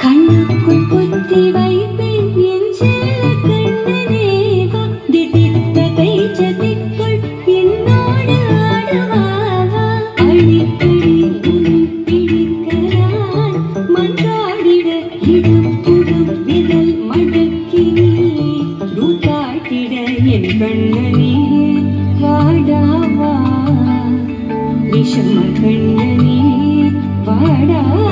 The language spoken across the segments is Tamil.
கண்ணுக்குள் பொத்தி வைப்பேன் என் செல்ல கண்ணனேவா திதித்த கைச்சதிக்குள் என்னோடு ஆடுவாவா அடிக்கடி உன்னை பிடிக்கிறான் மன்றாடிட இடுப்புடும் விரல் மடக்கினே காட்டிட என் கண்ணனே வாடாவா விஷம கண்ணனே வாடாவா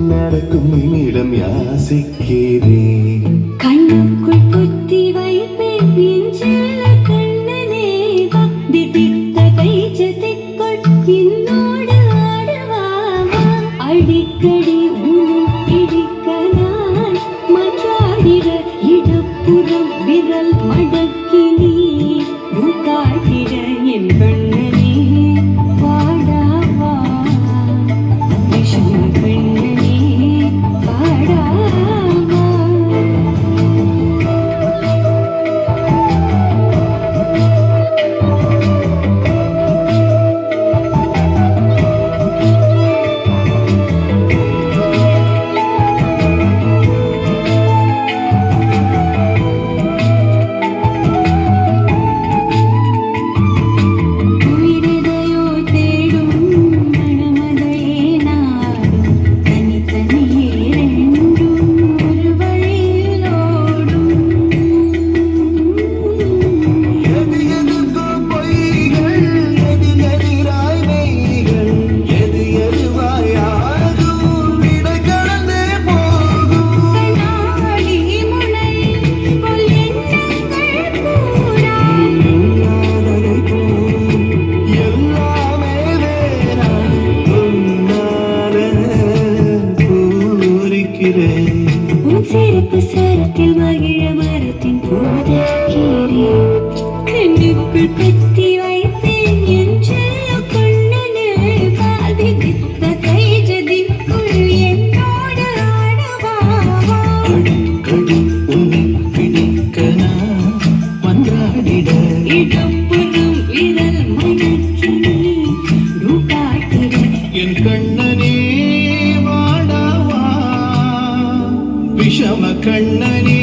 நடக்கும் நிமிடம் யாசிக்கிறேன் கண்ணுக்குள் பொத்தி வைப்பேன் என் செல்ல கண்ணனே திதித்த கைச்சதிக்குள் என்னோடு ஆடுவாவா அடிக்கடி உன்னை பிடிக்க நான் மன்றாடிட இடப்புறம் விரல் மடக்கினே காட்டிட என் கண்ணனே வாடாவா விஷம கண்ணனே சிறப்பு சரத்தில் மகிழ மரத்தின் போதற்கிறேன் கண்ணுக்குள் பத்தி வைப்பேன் என் செல்ல கண்ணனே பாதித்த கைஜதிக்குள் என்னோடு ஆடுவாவா அடிக்கடி உன்னை பிடிக்க நான் மன்றாடிட இடப்புறம் விரல் மடக்கினே காட்டிட என் கண்ணனே வாடாவா விஷம கண்ணனே